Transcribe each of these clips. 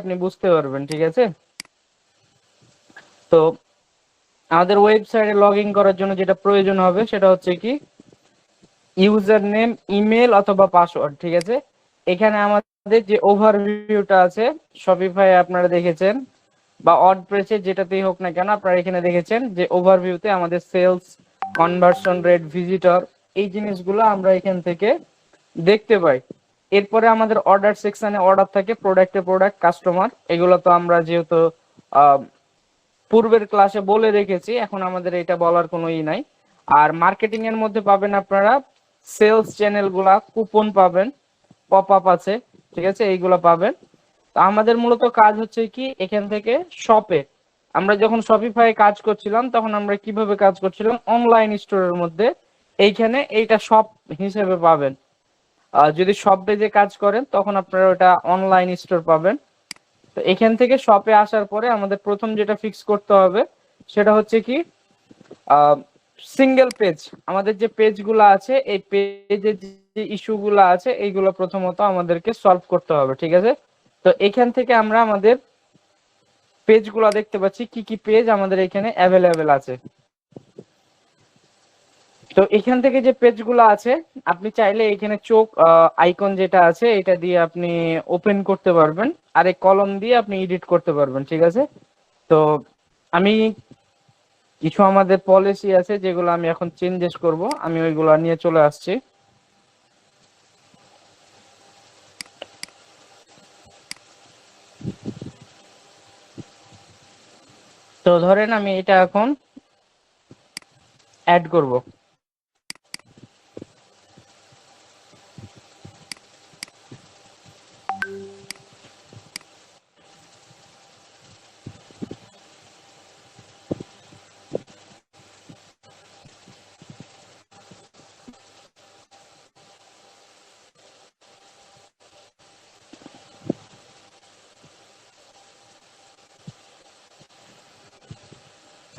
আপনি বুঝতে পারবেন, ঠিক আছে। তো আমাদের ওয়েবসাইটে লগ ইন করার জন্য যেটা প্রয়োজন হবে সেটা হচ্ছে কি ইউজার নেম, ইমেল অথবা পাসওয়ার্ড, ঠিক আছে। এখানে আমাদের যে ওভারভিউটা আছে শপিফাই আপনারা দেখেছেন বা ওয়ার্ডপ্রেসে যেটাতেই হোক না কেন আপনারা এখানে দেখেছেন যে ওভারভিউতে আমাদের সেলস, কনভার্সন রেট, ভিজিটর এই জিনিসগুলো আমরা এখান থেকে দেখতে পাই। এরপরে আমাদের অর্ডার সেকশনে অর্ডার থাকে, প্রোডাক্টে প্রোডাক্ট, কাস্টমার, এগুলো তো আমরা যেহেতু পূর্বের ক্লাসে বলে রেখেছি, এখন আমাদের এটা বলার কোনো ই নাই। আর মার্কেটিং এর মধ্যে পাবেন আপনারা সেলস চ্যানেল গুলা, কুপন পাবেন, পপ আপ আছে, ঠিক আছে, এইগুলা পাবেন। তো আমাদের মূলত কাজ হচ্ছে কি এখান থেকে শপে, আমরা যখন শপিফাই কাজ করছিলাম তখন আমরা কিভাবে কাজ করছিলাম অনলাইন স্টোরের মধ্যে, এইখানে এইটা শপ হিসেবে পাবেন। যদি শপ পেজে কাজ করেন তখন আপনারা ওটা অনলাইন স্টোর পাবেন। তো এখান থেকে শপে আসার পরে আমাদের প্রথম যেটা ফিক্স করতে হবে সেটা হচ্ছে কি সিঙ্গেল পেজ, আমাদের যে পেজগুলো আছে এই পেজের যে ইস্যুগুলো আছে এইগুলো প্রথমত আমাদেরকে সলভ করতে হবে, ঠিক আছে। তো এখান থেকে আমরা আমাদের পেজগুলো দেখতে পাচ্ছি, কি কি পেজ আমাদের এখানে অ্যাভেলেবেল আছে। তো এখান থেকে যে পেজগুলো আছে আপনি চাইলে এখানে চোখ আইকন যেটা আছে এটা দিয়ে আপনি ওপেন করতে পারবেন, আর এই কলম দিয়ে আপনি এডিট করতে পারবেন, ঠিক আছে। তো আমি কিছু আমাদের পলিসি আছে যেগুলো আমি এখন চেঞ্জেস করব, আমি ওইগুলো নিয়ে চলে আসছি। তো ধরেন আমি এটা এখন অ্যাড করব।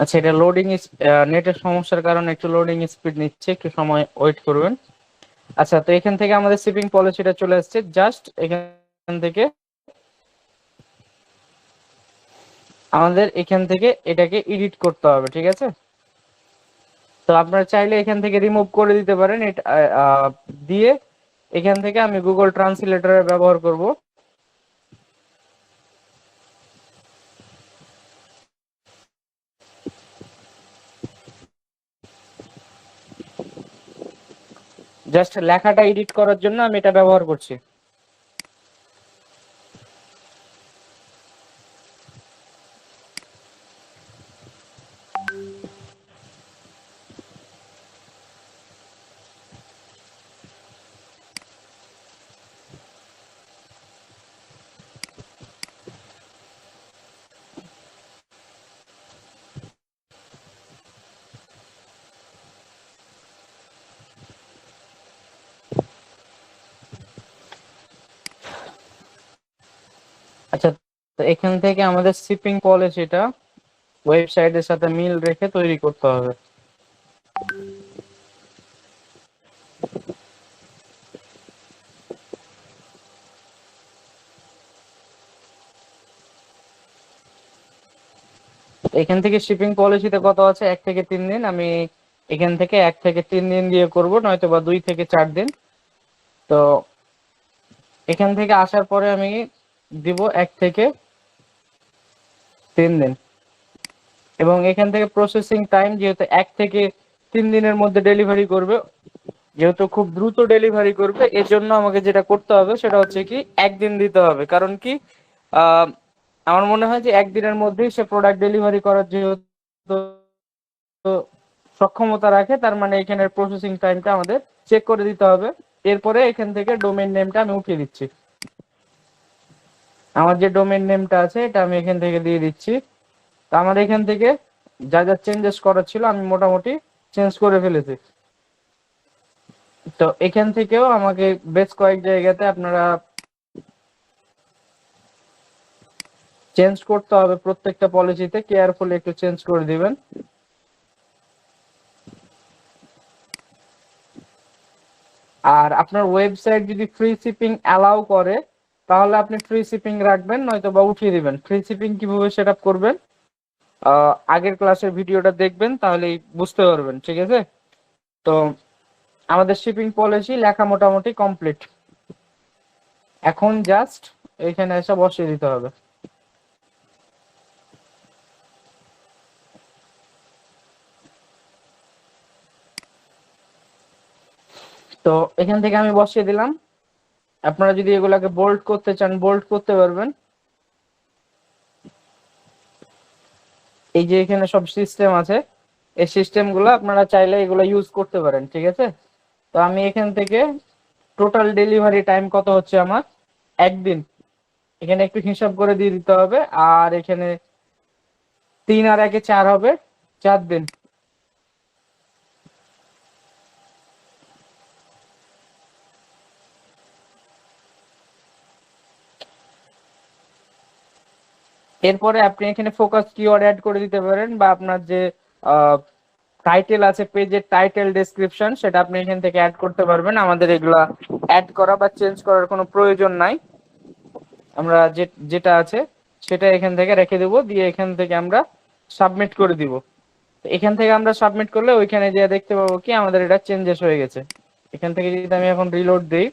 আচ্ছা, এটা লোডিং, নেটের সমস্যার কারণে একটু লোডিং স্পিড নিচ্ছে, একটু সময় ওয়েট করবেন। আচ্ছা, তো এখান থেকে আমাদের শিপিং পলিসিটা চলে আসছে, জাস্ট এখান থেকে আমাদের এখান থেকে এটাকে এডিট করতে হবে, ঠিক আছে। তো আপনারা চাইলে এখান থেকে রিমুভ করে দিতে পারেন, এটা দিয়ে এখান থেকে আমি গুগল ট্রান্সলেটরের ব্যবহার করব। জাস্ট লেখাটা এডিট করার জন্য আমি এটা ব্যবহার করছি। আচ্ছা, তো এখান থেকে আমাদের শিপিং পলিসিটা ওয়েবসাইটের সাথে মিল রেখে তৈরি করতে হবে। এখান থেকে শিপিং পলিসিতে কত আছে, 1 থেকে 3 দিন। আমি এখান থেকে 1 থেকে 3 দিন দিয়ে করব, নয়তো বা 2 থেকে 4 দিন। তো এখান থেকে আসার পরে আমি দিব 1 থেকে 3 দিন, এবং এখান থেকে প্রসেসিং টাইম যেহেতু 1 থেকে 3 দিনের মধ্যে ডেলিভারি করবে, যেহেতু খুব দ্রুত ডেলিভারি করবে, এর জন্য আমাকে যেটা করতে হবে সেটা হচ্ছে কি 1 দিন দিতে হবে। কারণ কি আহ, আমার মনে হয় যে 1 দিনের মধ্যেই সে প্রোডাক্ট ডেলিভারি করার যেহেতু সক্ষমতা রাখে, তার মানে এখানের প্রসেসিং টাইমটা আমাদের চেক করে দিতে হবে। এরপরে এখান থেকে ডোমেইন নেমটা আমি উঠিয়ে দিচ্ছি, আমার যে ডোমেইন নেমটা আছে এটা আমি এখান থেকে দিয়ে দিচ্ছি। তো আমার এখান থেকে যা যা চেঞ্জেস করার ছিল আমি মোটামুটি চেঞ্জ করে ফেলেছি। তো এখান থেকেও আমাকে বেশ কয়েক জায়গাতে আপনারা চেঞ্জ করতে হবে, প্রত্যেকটা পলিসিতে কেয়ারফুলি একটু চেঞ্জ করে দিবেন। আর আপনার ওয়েবসাইট যদি ফ্রি শিপিং অ্যালাউ করে তাহলে আপনি ফ্রি শিপিং রাখবেন, নয়তো বা উঠিয়ে দিবেন। ফ্রি শিপিং কিভাবে সেট আপ করবেন আগের ক্লাসের ভিডিওটা দেখবেন, তাহলেই বুঝতে পারবেন, ঠিক আছে? তো আমাদের শিপিং পলিসি লেখা মোটামুটি কমপ্লিট, এখন জাস্ট এখানে এসে বসিয়ে দিতে হবে। তো এখান থেকে আমি বসিয়ে দিলাম। আপনারা যদি এগুলাকে বোল্ড করতে চান বোল্ড করতে পারবেন। এই যে এখানে সব সিস্টেম আছে, এই সিস্টেম গুলো আপনারা চাইলে এগুলো ইউজ করতে পারেন, ঠিক আছে? তো আমি এখান থেকে টোটাল ডেলিভারি টাইম কত হচ্ছে আমার, একদিন, এখানে একটু হিসাব করে দিয়ে দিতে হবে। আর এখানে 3 আর 1 4 হবে, 4 দিন। এরপরে আপনি এখানে ফোকাস কিওয়ার্ড অ্যাড করে দিতে পারেন, বা আপনার যে টাইটেল আছে, পেজের টাইটেল ডেসক্রিপশন, সেটা আপনি এখান থেকে অ্যাড করতে পারবেন। আমাদের এগুলা অ্যাড করা বা চেঞ্জ করার কোনো প্রয়োজন নাই, আমরা যেটা আছে সেটা এখান থেকে রেখে দেব, দিয়ে এখান থেকে আমরা সাবমিট করে দিব। এখান থেকে আমরা সাবমিট করলে ওইখানে যে দেখতে পাবো কি আমাদের এটা চেঞ্জেস হয়ে গেছে। এখান থেকে যদি আমি এখন রিলোড দিই,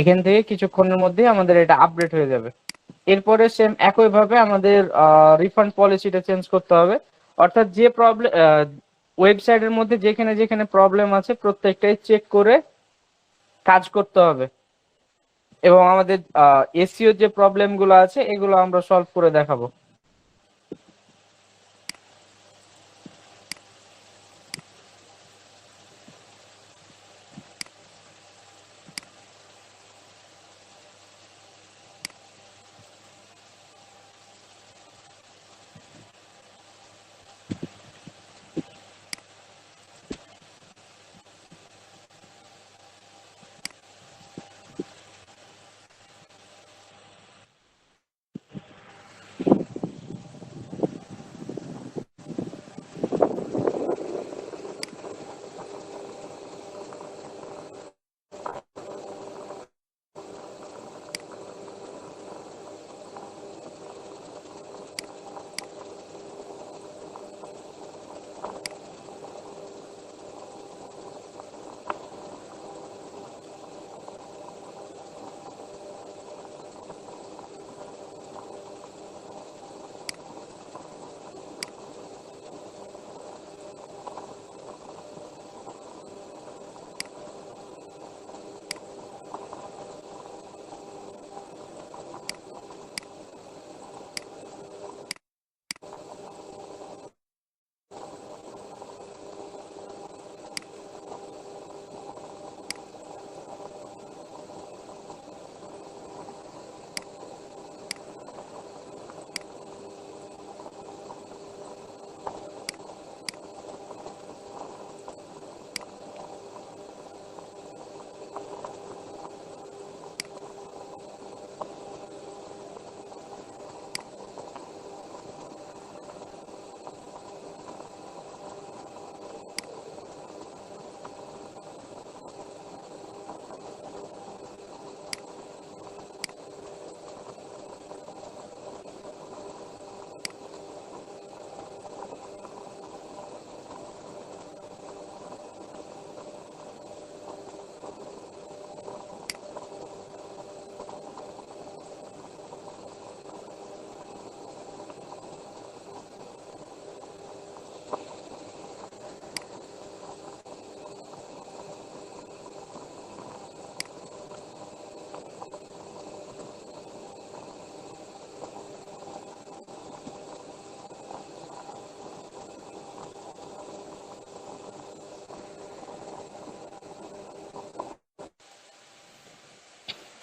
এখান থেকে কিছুক্ষণের মধ্যে আমাদের এটা আপডেট হয়ে যাবে। এরপরে সেম একইভাবে আমাদের রিফান্ড পলিসিটা চেঞ্জ করতে হবে। অর্থাৎ যে প্রবলেম ওয়েবসাইটের মধ্যে যেখানে যেখানে প্রবলেম আছে প্রত্যেকটাই চেক করে কাজ করতে হবে, এবং আমাদের এসইও যে প্রবলেম গুলো আছে এগুলো আমরা সলভ করে দেখাবো।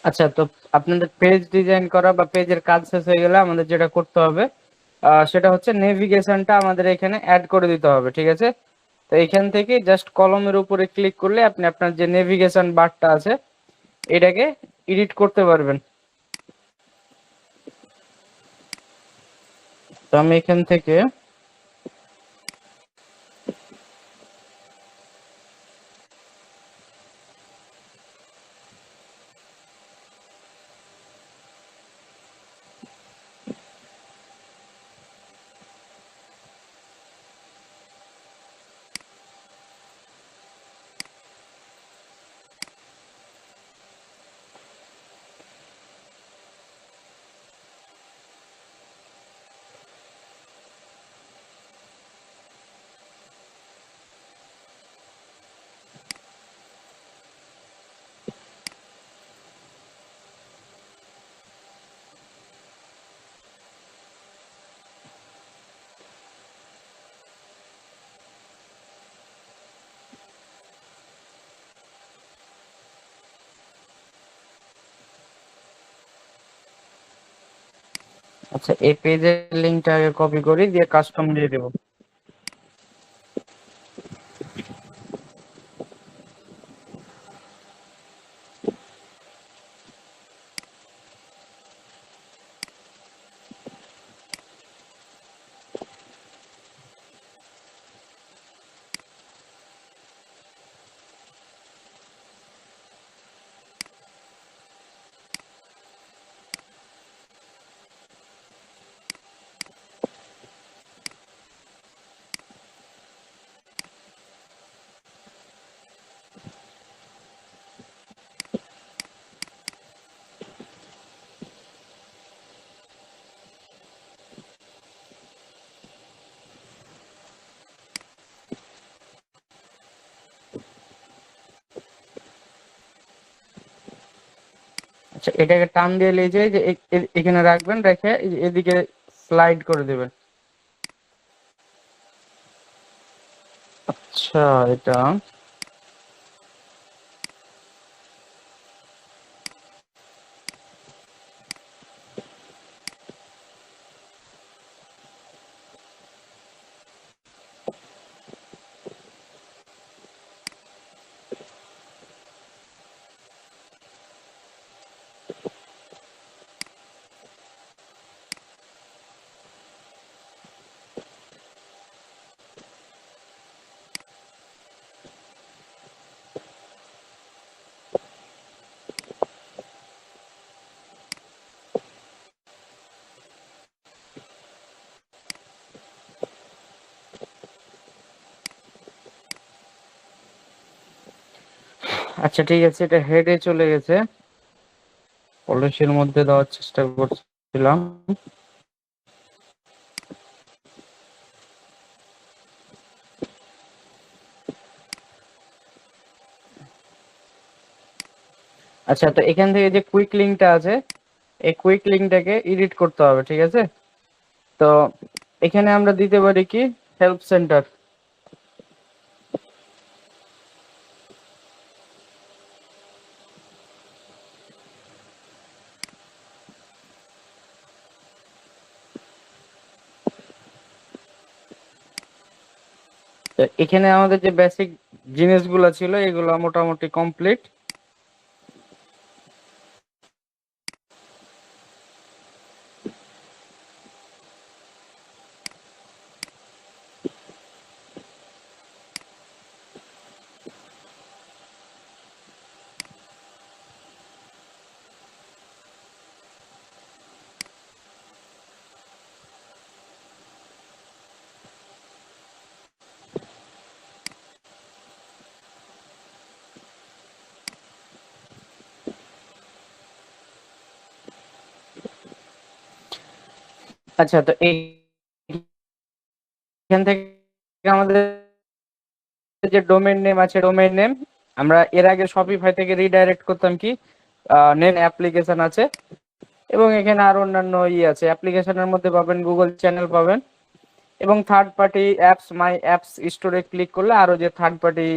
আচ্ছা, তো আপনাদের পেজ ডিজাইন করা বা পেজের কাজ শেষ হয়ে গেলে আমাদের যেটা করতে হবে সেটা হচ্ছে নেভিগেশনটা আমাদের এখানে অ্যাড করে দিতে হবে, ঠিক আছে? তো এখান থেকে জাস্ট কলমের উপরে ক্লিক করলে আপনি আপনার যে নেভিগেশন বারটা আছে এটাকে এডিট করতে পারবেন। তো আমি এখান থেকে আচ্ছা, এই পেজের লিংকটা আগে কপি করি, দিয়ে কাস্টম দিয়ে দেব। আচ্ছা, এটাকে টান দিয়ে নিয়ে যাই, যে এখানে রাখবেন, রেখে এদিকে স্লাইড করে দেবেন। আচ্ছা, এটা আচ্ছা ঠিক আছে, এটা হেডে চলে গেছে। পলিসির মধ্যে দেওয়ার চেষ্টা করছিলাম। আচ্ছা, তো এখান থেকে যে কুইক লিঙ্কটা আছে, এই কুইক লিঙ্কটাকে এডিট করতে হবে, ঠিক আছে? তো এখানে আমরা দিতে পারি কি, হেল্প সেন্টার। তো এখানে আমাদের যে বেসিক জিনিসগুলো ছিল এগুলো মোটামুটি কমপ্লিট। আচ্ছা, তো এখান থেকে আমাদের যে ডোমেইন নেম আছে, ডোমেইন নেম আমরা এর আগে শপিফাই থেকে রিডাইরেক্ট করতাম কি, নেম অ্যাপ্লিকেশন আছে, এবং এখানে আর অন্যান্য আছে। অ্যাপ্লিকেশনের মধ্যে পাবেন গুগল চ্যানেল পাবেন, এবং থার্ড পার্টি অ্যাপস, মাই অ্যাপস স্টোরে ক্লিক করলে আরো যে থার্ড পার্টি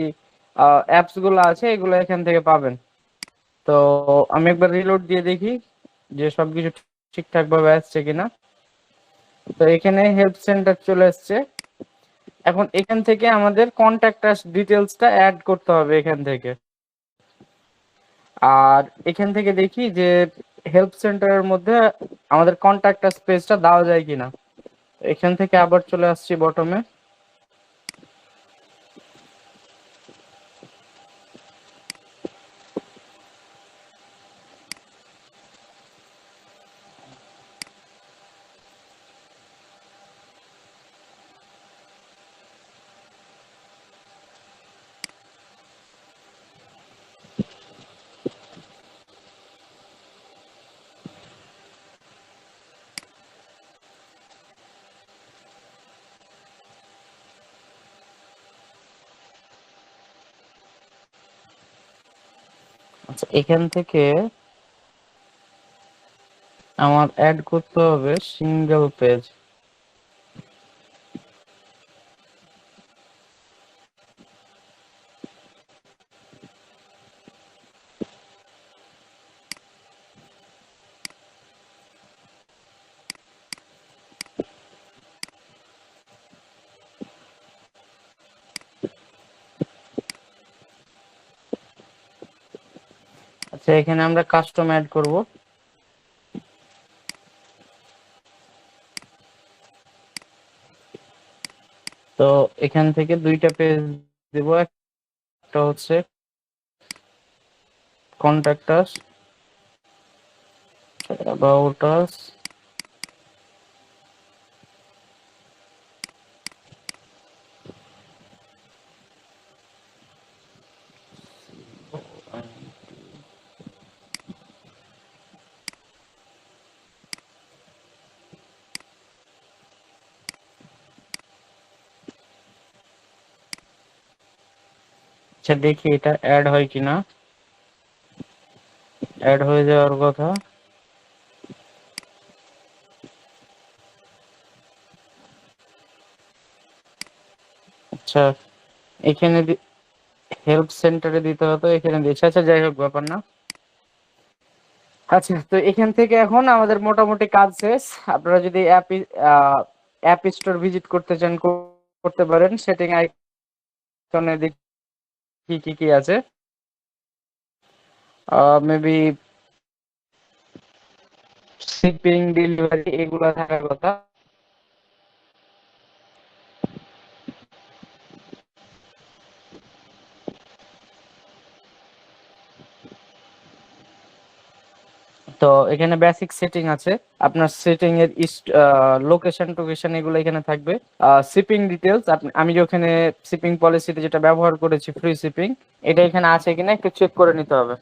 অ্যাপস গুলো আছে এগুলো এখান থেকে পাবেন। তো আমি একবার রিলোড দিয়ে দেখি যে সবকিছু ঠিকঠাক ভাবে আসছে কিনা। তো এখানে হেল্প সেন্টার চলে আসছে। এখন এখান থেকে আমাদের কন্ট্যাক্ট আস ডিটেলসটা অ্যাড করতে হবে এখান থেকে। আর এখান থেকে দেখি যে হেল্প সেন্টারের মধ্যে আমাদের কন্ট্যাক্ট আস পেজটা দেওয়া যায় কিনা। এখান থেকে আবার চলে আসছি বটমে। আচ্ছা, এখান থেকে আমার অ্যাড করতে হবে সিঙ্গেল পেজ। আচ্ছা, এখানে আমরা কাস্টম অ্যাড করব। তো এখান থেকে দুইটা পেজ দেব, একটা হচ্ছে কন্ট্যাক্ট আস, অ্যাবাউট আস, আচ্ছা দেখি এটা অ্যাড হয় কিনা। অ্যাড হয়ে যাওয়ার কথা। আচ্ছা, এখানে হেল্প সেন্টারে দিতে হতো, এখানে দিয়েছে। আচ্ছা যাই হোক, ব্যাপার না। আচ্ছা, তো এখান থেকে এখন আমাদের মোটামুটি কাজ শেষ। আপনারা যদি অ্যাপ স্টোর ভিজিট করতে চান করতে পারেন। সেটিং আইকনে দেখি কি কি আছে। মেবি শিপিং, ডেলিভারি এগুলা থাকার কথা। তো এখানে বেসিক সেটিং আছে। আপনার সেটিং এর লোকেশন টোকেশন এগুলো এখানে থাকবে। শিপিং ডিটেলস, আমি যেখানে শিপিং পলিসিতে যেটা ব্যবহার করেছি ফ্রি শিপিং, এটা এখানে আছে কিনা একটু চেক করে নিতে হবে।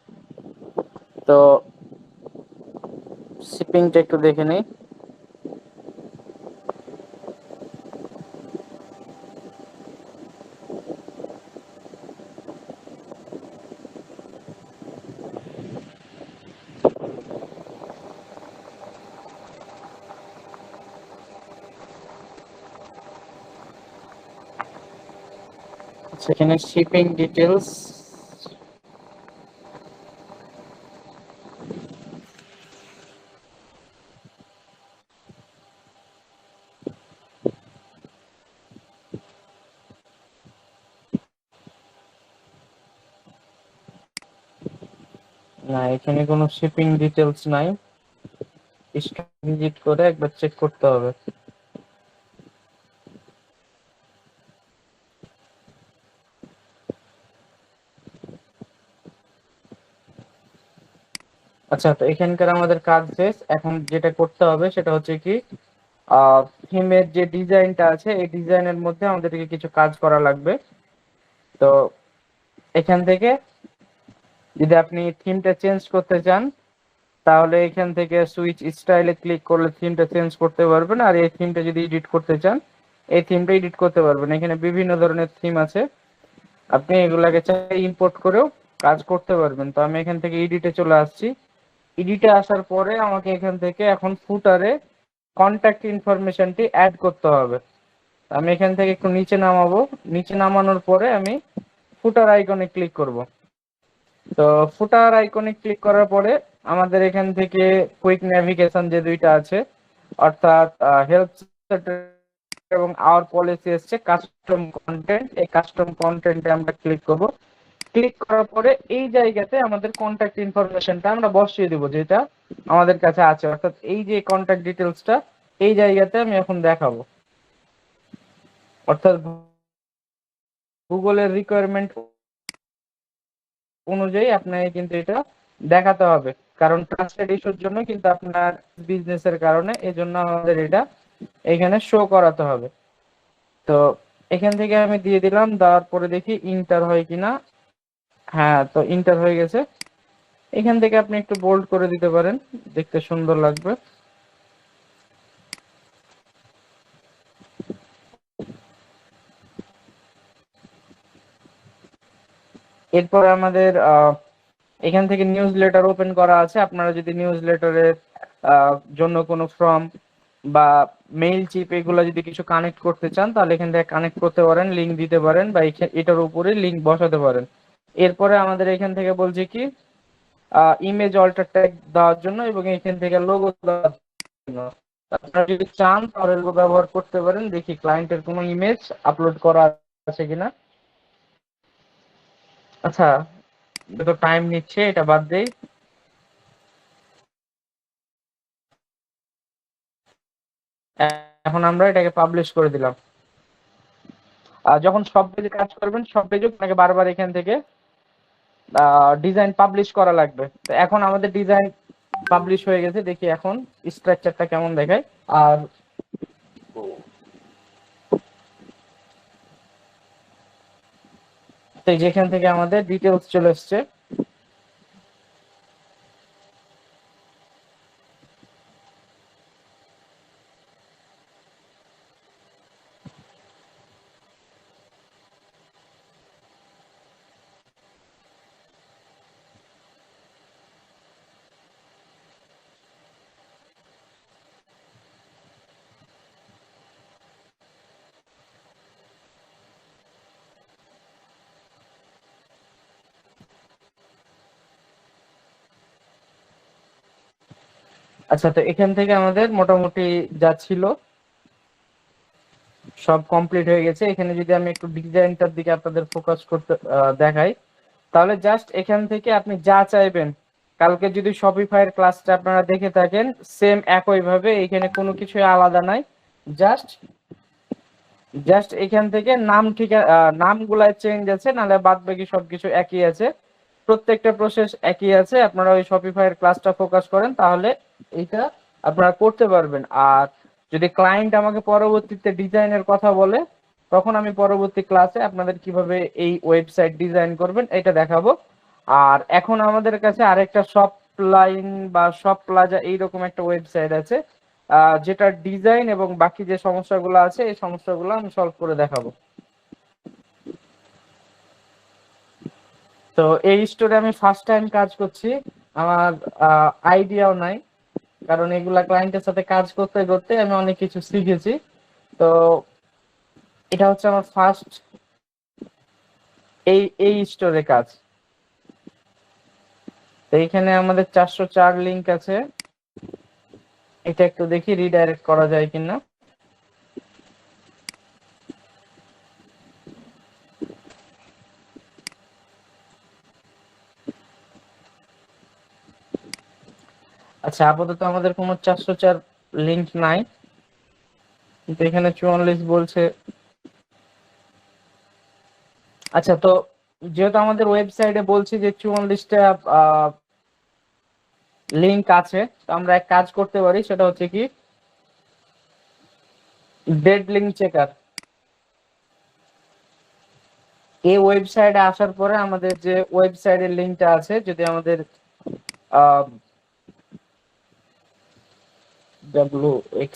তো শিপিংটা একটু দেখে নিই। সেখানে শিপিং ডিটেলস, না এখানে কোনো শিপিং ডিটেলস নাই। স্টোর ভিজিট করে একবার চেক করতে হবে। আচ্ছা, তো এখানকার আমাদের কাজ শেষ। এখন যেটা করতে হবে সেটা হচ্ছে কি, থিমের যে ডিজাইনটা আছে এই ডিজাইনের মধ্যে আমাদেরকে কিছু কাজ করা লাগবে। তো এখান থেকে যদি আপনি থিমটা চেঞ্জ করতে চান, তাহলে এখান থেকে সুইচ স্টাইলে ক্লিক করলে থিমটা চেঞ্জ করতে পারবেন। আর এই থিমটা যদি এডিট করতে চান, এই থিমটা এডিট করতে পারবেন। এখানে বিভিন্ন ধরনের থিম আছে, আপনি এগুলাকে চাইলে ইম্পোর্ট করেও কাজ করতে পারবেন। তো আমি এখান থেকে এডিটে চলে আসছি। এডিটে আসার পরে আমাকে এখান থেকে এখন ফুটারে কন্ট্যাক্ট ইনফরমেশনটি অ্যাড করতে হবে। আমি এখান থেকে একটু নিচে নামাবো। নিচে নামানোর পরে আমি ফুটার আইকনে ক্লিক করব। তো ফুটার আইকনে ক্লিক করার পরে আমাদের এখান থেকে কুইক নেভিগেশন যে দুইটা আছে, অর্থাৎ হেল্প সেন্টার এবং আওয়ার পলিসি এসছে কাস্টম কন্টেন্ট, এই কাস্টম কন্টেন্টে আমরা ক্লিক করব। ক্লিক করার পরে এই জায়গাতে আমাদের কন্ট্যাক্ট ইনফরমেশনটা আমরা বসিয়ে দিব, যেটা আমাদের কাছে আছে। অর্থাৎ এই যে কন্ট্যাক্ট ডিটেলসটা এই জায়গাতে আমি এখন দেখাবো। অর্থাৎ গুগলের রিকোয়ারমেন্ট অনুযায়ী আপনাকে কিন্তু এটা দেখাতে হবে, কারণ ট্রাস্টেড ইস্যুর জন্য কিন্তু আপনার বিজনেসের কারণে এজন্য আমাদের এটা এখানে শো করাতে হবে। তো এখান থেকে আমি দিয়ে দিলাম, দেওয়ার পরে দেখি ইন্টার হয় কিনা। হ্যাঁ, তো ইন্টার হয়ে গেছে। এখান থেকে আপনি একটু বোল্ড করে দিতে পারেন, দেখতে সুন্দর লাগবে। এরপর আমাদের এখান থেকে নিউজ লেটার ওপেন করা আছে। আপনারা যদি নিউজ লেটারের জন্য কোনো ফর্ম বা মেইল চিপ এগুলো যদি কিছু কানেক্ট করতে চান, তাহলে এখান থেকে কানেক্ট করতে পারেন, লিঙ্ক দিতে পারেন, বা এটার উপরে লিঙ্ক বসাতে পারেন। এরপরে আমাদের এখান থেকে বলছে কি ইমেজ অল্টার ট্যাগ দেওয়ার জন্য এবং এখান থেকে লোগো দেওয়ার জন্য। আপনারা যদি চান তাহলে লোগো ব্যবহার করতে পারেন। দেখি ক্লায়েন্টের কোনো ইমেজ আপলোড করা আছে কিনা। আচ্ছা, এটা তো টাইম নিচ্ছে, এটা বাদ দেই। এখন আমরা এটাকে পাবলিশ করে দিলাম। যখন সব পেজে কাজ করবেন, সব পেজে আপনাকে বারবার এখান থেকে ডিজাইন পাবলিশ করা লাগবে। তো এখন আমাদের ডিজাইন পাবলিশ হয়ে গেছে, দেখি এখন স্ট্রাকচারটা কেমন দেখায়। আর তো যেখান থেকে আমাদের ডিটেলস চলে এসছে, আচ্ছা তো এখান থেকে আমাদের মোটামুটি যা ছিল সব কমপ্লিট হয়ে গেছে। এখানে যদি আমি একটু ডিজাইনটার দিকে আপনাদের ফোকাস করতে দেখাই, তাহলে জাস্ট এখান থেকে আপনি যা চাইবেন, কালকে যদি শপিফাইয়ের ক্লাসটা আপনারা দেখে থাকেন, সেম একইভাবে এখানে কোনো কিছু আলাদা নাই। জাস্ট জাস্ট এখান থেকে নামগুলা চেঞ্জ আছে, নাহলে বাদ বাকি সবকিছু একই আছে। প্রত্যেকটা প্রসেস একই আছে। আপনারা ওই শপিফাইয়ের ক্লাসটা ফোকাস করেন, তাহলে এটা আপনারা করতে পারবেন। আর যদি ক্লায়েন্ট আমাকে পরবর্তীতে ডিজাইনের কথা বলে, তখন আমি পরবর্তী ক্লাসে আপনাদের কিভাবে এই ওয়েবসাইট ডিজাইন করবেন এটা দেখাবো। আর এখন আমাদের কাছে আরেকটা শপ লাইন বা শপ প্লাজা এইরকম একটা ওয়েবসাইট আছে, যেটার ডিজাইন এবং বাকি যে সমস্যাগুলো আছে এই সমস্যাগুলো আমি সলভ করে দেখাবো। তো এই স্টোরে আমি ফার্স্ট টাইম কাজ করছি, আমার আইডিয়াও নাই, কারণ এগুলা ক্লায়েন্টের সাথে কাজ করতে করতে আমি অনেক কিছু শিখেছি। তো এটা হচ্ছে আমার ফার্স্ট এই স্টোরে কাজ। তো এখানে আমাদের 404 লিংক আছে, এটা একটু দেখি রিডাইরেক্ট করা যায় কিনা। আচ্ছা আপাতত আমাদের কোনো 404 লিংক নাই, কিন্তু এখানে 44 বলছে। আচ্ছা তো যেহেতু আমাদের ওয়েবসাইটে বলছি যে 44টা লিংক আছে, তো আমরা এক কাজ করতে পারি, সেটা হচ্ছে কি ডেড লিংক চেকার। এই ওয়েবসাইটে আসার পরে আমাদের যে ওয়েবসাইটের লিংকটা আছে, যদি আমাদের WX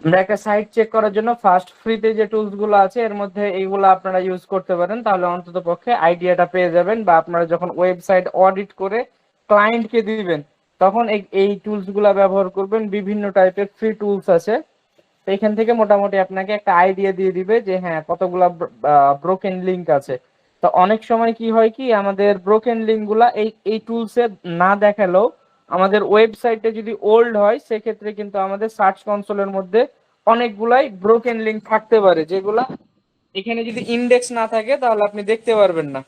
আমরা একটা সাইট চেক করার জন্য ফার্স্ট ফ্রিতে যে টুলস গুলো আছে এর মধ্যে এইগুলো আপনারা ইউজ করতে পারেন, তাহলে অন্তত পক্ষে আইডিয়াটা পেয়ে যাবেন। বা আপনারা যখন ওয়েবসাইট অডিট করে ক্লায়েন্টকে দিবেন, তখন এই টুলস গুলা ব্যবহার করবেন। বিভিন্ন টাইপের ফ্রি টুলস আছে, তো এখান থেকে মোটামুটি আপনাকে একটা আইডিয়া দিয়ে দিবে যে হ্যাঁ কতগুলা ব্রোকেন লিংক আছে। তো অনেক সময় কি হয় কি, আমাদের ব্রোকেন লিংক গুলা এই টুলসে না দেখালেও আমাদের ওয়েবসাইটে যদি ওল্ড হয়, সেক্ষেত্রে কিন্তু আমাদের সার্চ কনসোলের মধ্যে অনেকগুলাই ব্রোকেন লিংক থাকতে পারে, যেগুলা এখানে যদি ইন্ডেক্স না থাকে তাহলে আপনি দেখতে পারবেন না।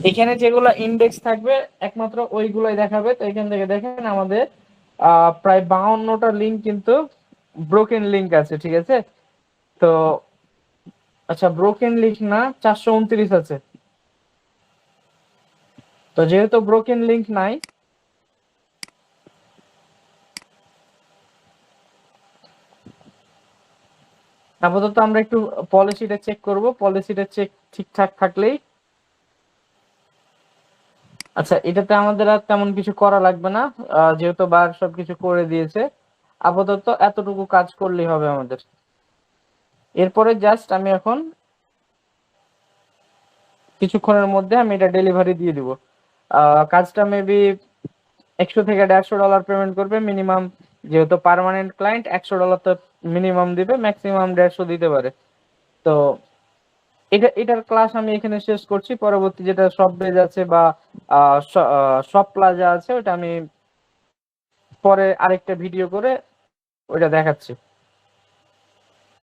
এখানে যেগুলো ইন্ডেক্স থাকবে একমাত্র ওইগুলাই দেখাবে। তো এখান থেকে দেখেন আমাদের প্রায় 52টা লিংক কিন্তু ব্রোকেন লিংক আছে, ঠিক আছে। তো আচ্ছা ব্রোকেন লিংক না, 429 আছে। তো যেহেতু ব্রোকেন লিংক নাই, আপাতত আমরা একটু পলিসিটা চেক করব। পলিসিটা চেক ঠিকঠাক থাকলেই, আচ্ছা এটাতে আমাদের আর তেমন কিছু করা লাগবে না, যেহেতু বার সবকিছু করে দিয়েছে। আপাতত এতটুকু কাজ করলেই হবে আমাদের। এরপরে জাস্ট আমি এখন কিছুক্ষণের মধ্যে আমি এটা ডেলিভারি দিয়ে দিব। কাজটা মেবি 100 থেকে $150 পেমেন্ট করবে মিনিমাম, যেহেতু পার্মানেন্ট ক্লায়েন্ট। $100 তো মিনিমাম দিবে, ম্যাক্সিমাম 150 দিতে পারে। তো এটার ক্লাস আমি এখানে শেষ করছি। পরবর্তী যেটা সব পেজ আছে বা সব প্লাজা আছে, ওটা আমি পরে আরেকটা ভিডিও করে ওইটা দেখাচ্ছি।